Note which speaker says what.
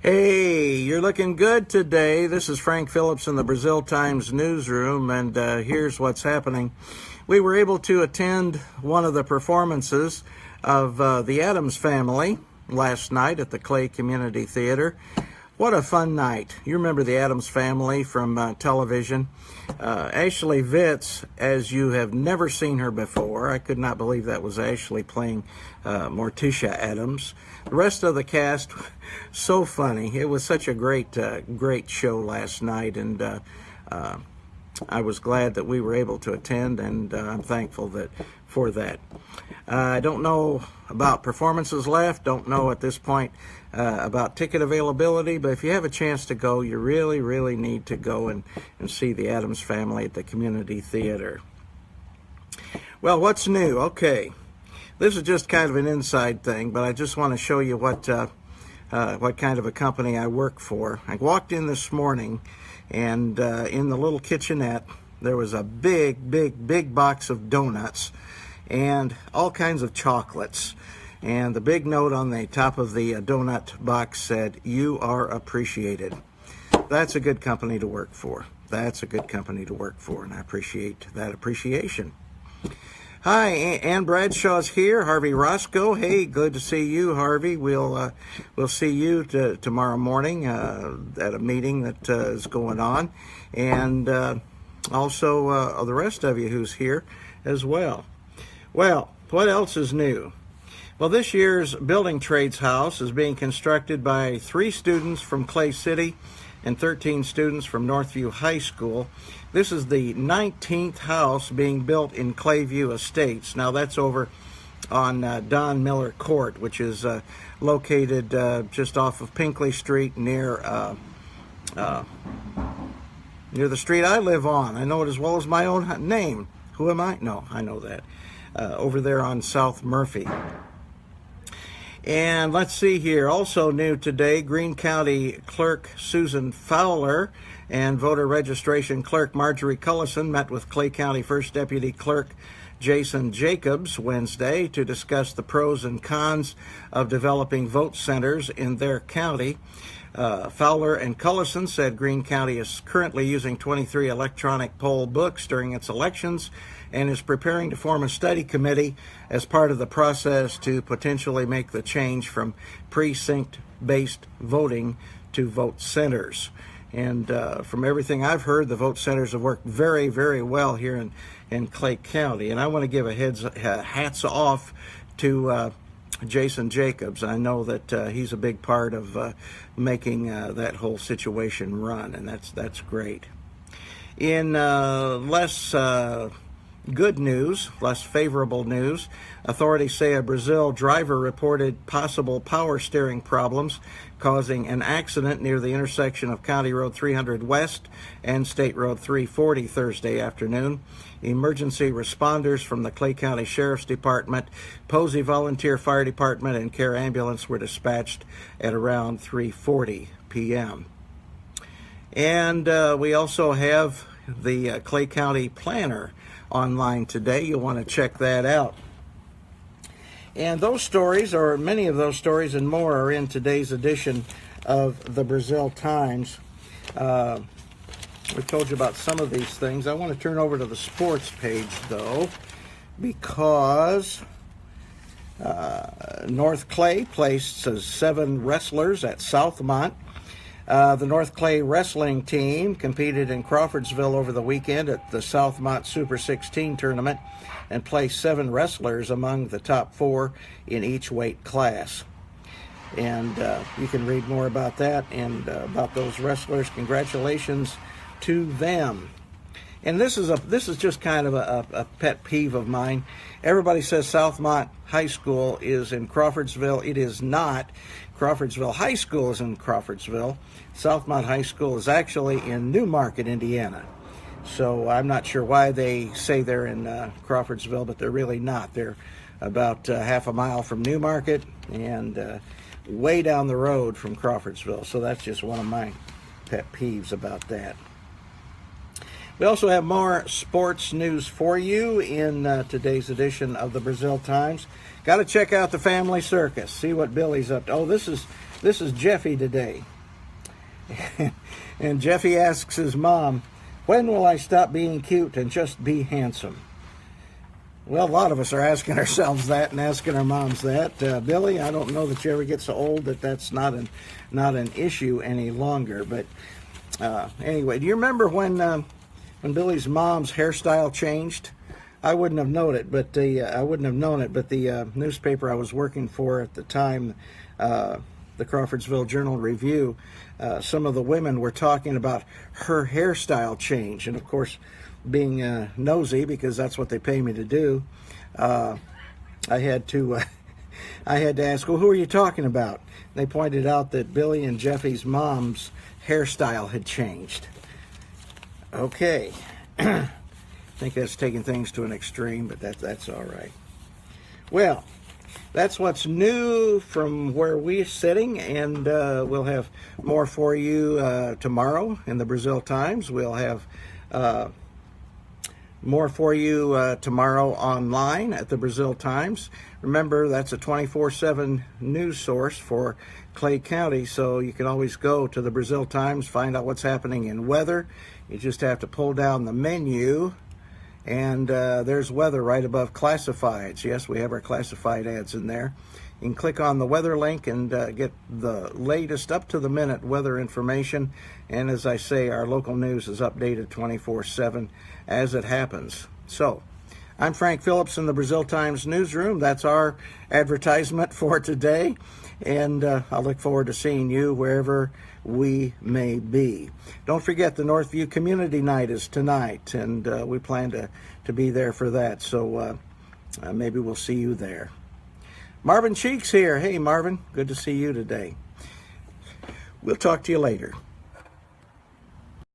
Speaker 1: Hey, you're looking good today. This is Frank Phillips in the Brazil Times newsroom, and here's what's happening. We were able to attend one of the performances of the Addams Family last night at the Clay Community Theater. What a fun night. You remember the Addams Family from television. Ashley Vitz, as you have never seen her before. I could not believe that was Ashley playing Morticia Addams. The rest of the cast, so funny. It was such a great show last night, and I was glad that we were able to attend, and I'm thankful for that. I don't know about performances left, don't know at this point about ticket availability, but if you have a chance to go, you really need to go and see the Addams Family at the Community Theater. Well, what's new? Okay, this is just kind of an inside thing, but I just want to show you what kind of a company I work for. I walked in this morning, and in the little kitchenette, there was a big box of donuts and all kinds of chocolates. And the big note on the top of the donut box said, "You are appreciated." That's a good company to work for. That's a good company to work for, and I appreciate that appreciation. Hi, Ann Bradshaw's here. Harvey Roscoe. Hey, good to see you, Harvey. We'll see you tomorrow morning at a meeting that is going on, and also the rest of you who's here as well. Well, what else is new? Well, this year's Building Trades House is being constructed by 3 students from Clay City and 13 students from Northview High School. This is the 19th house being built in Clayview Estates. Now, that's over on Don Miller Court, which is located just off of Pinkley Street near the street I live on. I know it as well as my own name. Who am I? No, I know that. Over there on South Murphy. And let's see here, also new today, Greene County Clerk Susan Fowler and voter registration clerk Marjorie Cullison met with Clay County First Deputy Clerk Jason Jacobs Wednesday to discuss the pros and cons of developing vote centers in their county. Fowler and Cullison said Greene County is currently using 23 electronic poll books during its elections and is preparing to form a study committee as part of the process to potentially make the change from precinct-based voting to vote centers. And from everything I've heard, the vote centers have worked very well here in Clay County. And I want to give hats off to Jason Jacobs. I know that he's a big part of making that whole situation run, and that's great. In less good news, less favorable news, authorities say a Brazil driver reported possible power steering problems causing an accident near the intersection of County Road 300 West and State Road 340 Thursday afternoon. Emergency responders from the Clay County Sheriff's Department, Posey Volunteer Fire Department, and Care Ambulance were dispatched at around 3:40 p.m. And we also have the Clay County Planner online today. You'll want to check that out. And those stories, or many of those stories and more, are in today's edition of the Brazil Times. We told you about some of these things. I want to turn over to the sports page, though, because North Clay placed 7 wrestlers at Southmont. The North Clay wrestling team competed in Crawfordsville over the weekend at the Southmont Super 16 tournament and placed 7 wrestlers among the top 4 in each weight class. And you can read more about that and about those wrestlers. Congratulations to them. And this is just kind of a pet peeve of mine. Everybody says Southmont High School is in Crawfordsville. It is not. Crawfordsville High School is in Crawfordsville. Southmont High School is actually in Newmarket, Indiana. So I'm not sure why they say they're in Crawfordsville, but they're really not. They're about half a mile from Newmarket and way down the road from Crawfordsville. So that's just one of my pet peeves about that. We also have more sports news for you in today's edition of the Brazil Times. Got to check out the family circus, see what Billy's up to. Oh, this is This is Jeffy today. And Jeffy asks his mom, when will I stop being cute and just be handsome? Well, a lot of us are asking ourselves that and asking our moms that. Billy, I don't know that you ever get so old that that's not an issue any longer. But anyway, do you remember when Billy's mom's hairstyle changed? I wouldn't have known it, but the newspaper I was working for at the time, the Crawfordsville Journal-Review, some of the women were talking about her hairstyle change, and of course, being nosy, because that's what they pay me to do, I had to ask, well, who are you talking about? They pointed out that Billy and Jeffy's mom's hairstyle had changed. Okay. I think that's taking things to an extreme, but that's all right. Well, that's what's new from where we're sitting, and we'll have more for you tomorrow in the Brazil Times. We'll have more for you tomorrow online at the Brazil Times. Remember, that's a 24/7 news source for Clay County, so you can always go to the Brazil Times, find out what's happening in weather. You just have to pull down the menu, and there's weather right above classifieds. Yes, we have our classified ads in there. You can click on the weather link and get the latest up-to-the-minute weather information. And as I say, our local news is updated 24/7 as it happens. So, I'm Frank Phillips in the Brazil Times newsroom. That's our advertisement for today. And I look forward to seeing you wherever we may be. Don't forget, the Northview Community Night is tonight, and we plan to be there for that. So maybe we'll see you there. Marvin Cheeks here. Hey, Marvin, good to see you today. We'll talk to you later.